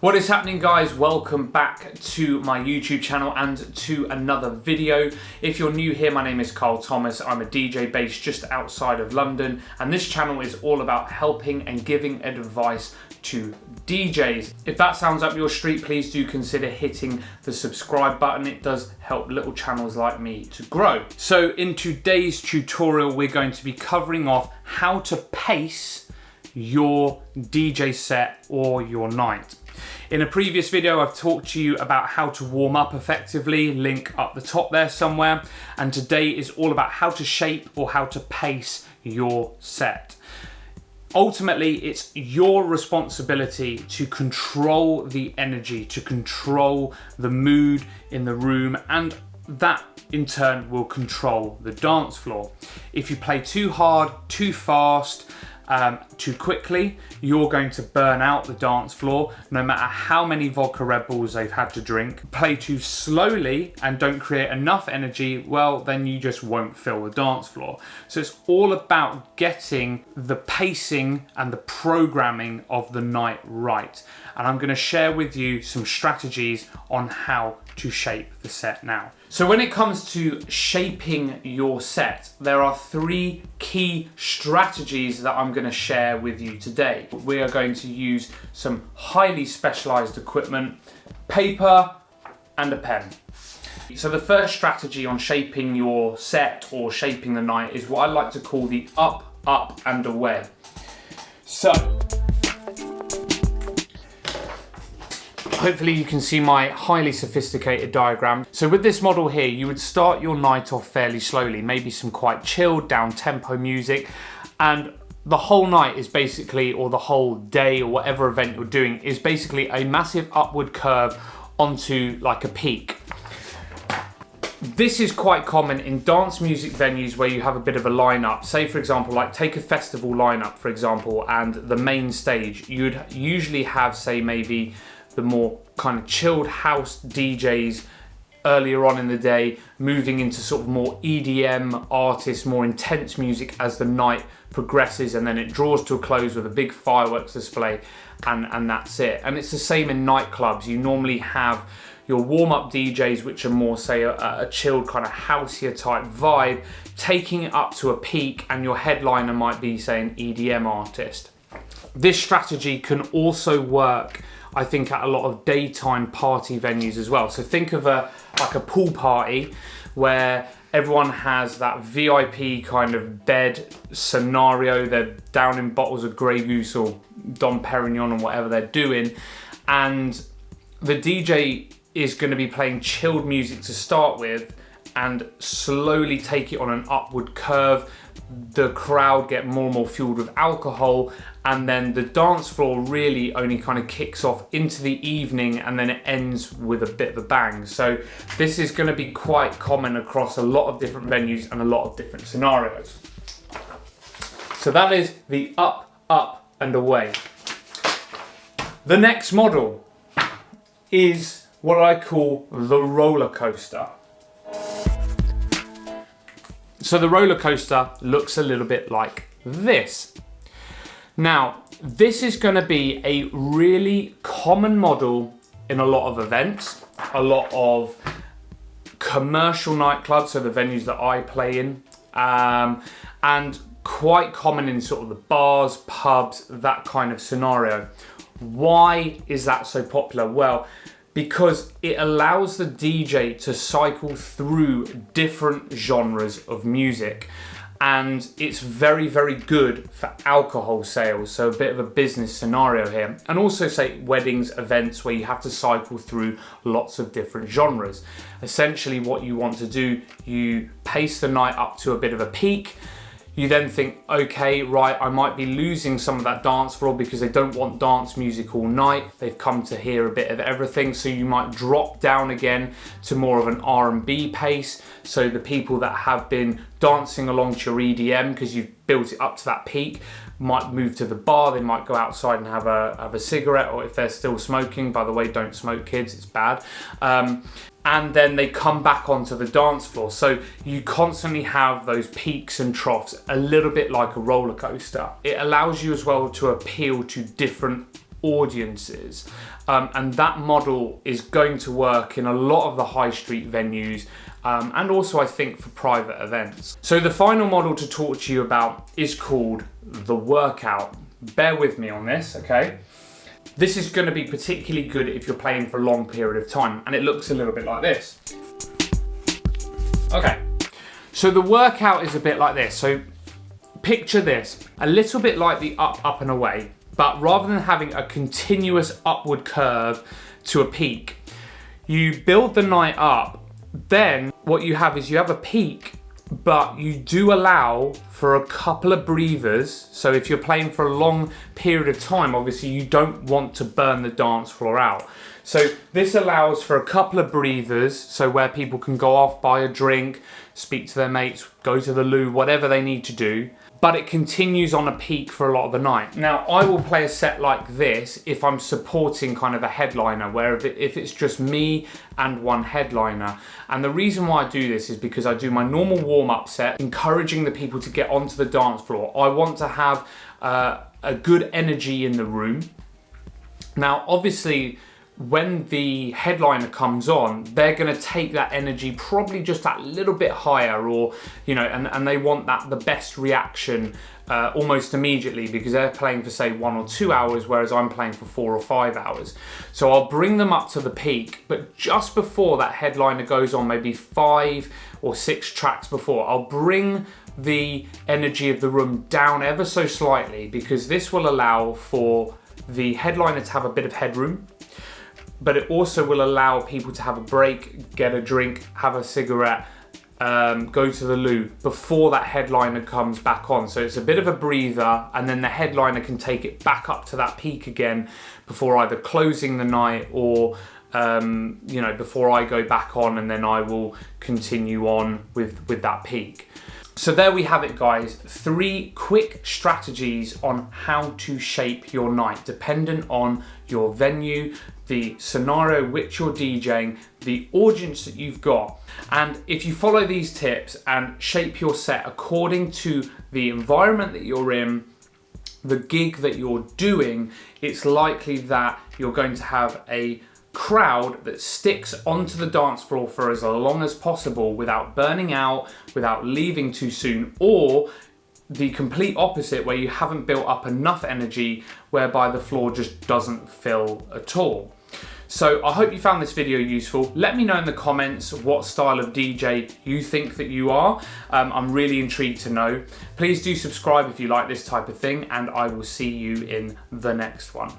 What is happening, guys? Welcome back to my YouTube channel and to another video. If you're new here, my name is Karl Thomas. I'm a DJ based just outside of London, and this channel is all about helping and giving advice to DJs. If that sounds up your street, please do consider hitting the subscribe button. It does help little channels like me to grow. So in today's tutorial, we're going to be covering off how to pace your DJ set or your night. In a previous video, I've talked to you about how to warm up effectively, link up the top there somewhere, and today is all about how to shape or how to pace your set. Ultimately, it's your responsibility to control the energy, to control the mood in the room, and that in turn will control the dance floor. If you play too hard, too fast, too quickly, you're going to burn out the dance floor no matter how many vodka Red Bulls they've had to drink. Play too slowly and don't create enough energy, well, then you just won't fill the dance floor. So it's all about getting the pacing and the programming of the night right. And I'm going to share with you some strategies on how to shape the set now. So when it comes to shaping your set, there are three key strategies that I'm going to share with you today. We are going to use some highly specialized equipment, paper and a pen. So the first strategy on shaping your set or shaping the night is what I like to call the up, up and away. So hopefully you can see my highly sophisticated diagram. So with this model here, you would start your night off fairly slowly, maybe some quite chilled, down-tempo music, and the whole night is basically, or the whole day or whatever event you're doing, is basically a massive upward curve onto like a peak. This is quite common in dance music venues where you have a bit of a lineup. Say for example, like take a festival lineup for example, and the main stage, you'd usually have, say, maybe the more kind of chilled house DJs earlier on in the day, moving into sort of more EDM artists, more intense music as the night progresses, and then it draws to a close with a big fireworks display, and that's it. And it's the same in nightclubs. You normally have your warm-up DJs, which are more, say, a chilled kind of houseier type vibe, taking it up to a peak, and your headliner might be, say, an EDM artist. This strategy can also work, I think, at a lot of daytime party venues as well. So think of like a pool party where everyone has that VIP kind of bed scenario. They're down in bottles of Grey Goose or Dom Perignon and whatever they're doing, and the DJ is going to be playing chilled music to start with and slowly take it on an upward curve. The crowd get more and more fueled with alcohol, and then the dance floor really only kind of kicks off into the evening, and then it ends with a bit of a bang. So this is going to be quite common across a lot of different venues and a lot of different scenarios. So that is the up, up and away. The next model is what I call the roller coaster. So the roller coaster looks a little bit like this. Now, this is going to be a really common model in a lot of events, a lot of commercial nightclubs, so the venues that I play in, and quite common in sort of the bars, pubs, that kind of scenario. Why is that so popular? Well, because it allows the DJ to cycle through different genres of music, and it's very, very good for alcohol sales, so a bit of a business scenario here, and also, say, weddings, events where you have to cycle through lots of different genres. Essentially what you want to do, you pace the night up to a bit of a peak. You then think, okay, right, I might be losing some of that dance floor because they don't want dance music all night. They've come to hear a bit of everything. So you might drop down again to more of an R&B pace. So the people that have been dancing along to your EDM because you've built it up to that peak might move to the bar. They might go outside and have a cigarette, or if they're still smoking, by the way, don't smoke, kids, it's bad. And then they come back onto the dance floor. So you constantly have those peaks and troughs, a little bit like a roller coaster. It allows you as well to appeal to different audiences. And that model is going to work in a lot of the high street venues, and also I think for private events. So the final model to talk to you about is called the workout. Bear with me on this, okay? This is going to be particularly good if you're playing for a long period of time, and it looks a little bit like this. Okay, so the workout is a bit like this. So picture this, a little bit like the up, up and away, but rather than having a continuous upward curve to a peak, you build the night up. Then what you have is you have a peak, but you do allow for a couple of breathers. So if you're playing for a long period of time, obviously you don't want to burn the dance floor out. So this allows for a couple of breathers, so where people can go off, buy a drink, speak to their mates, go to the loo, whatever they need to do. But it continues on a peak for a lot of the night. Now, I will play a set like this if I'm supporting kind of a headliner, where if it's just me and one headliner. And the reason why I do this is because I do my normal warm-up set, encouraging the people to get onto the dance floor. I want to have a good energy in the room. Now, obviously, when the headliner comes on, they're going to take that energy probably just that little bit higher, or and they want the best reaction almost immediately, because they're playing for say 1 or 2 hours, whereas I'm playing for 4 or 5 hours. So I'll bring them up to the peak, but just before that headliner goes on, maybe 5 or 6 tracks before, I'll bring the energy of the room down ever so slightly, because this will allow for the headliner to have a bit of headroom, but it also will allow people to have a break, get a drink, have a cigarette, go to the loo before that headliner comes back on. So it's a bit of a breather, and then the headliner can take it back up to that peak again before either closing the night or before I go back on, and then I will continue on with that peak. So there we have it, guys. 3 quick strategies on how to shape your night, dependent on your venue, the scenario which you're DJing, the audience that you've got. And if you follow these tips and shape your set according to the environment that you're in, the gig that you're doing, it's likely that you're going to have a crowd that sticks onto the dance floor for as long as possible without burning out, without leaving too soon, or the complete opposite, where you haven't built up enough energy whereby the floor just doesn't fill at all. So I hope you found this video useful. Let me know in the comments what style of DJ you think that you are. I'm really intrigued to know. Please do subscribe if you like this type of thing, and I will see you in the next one.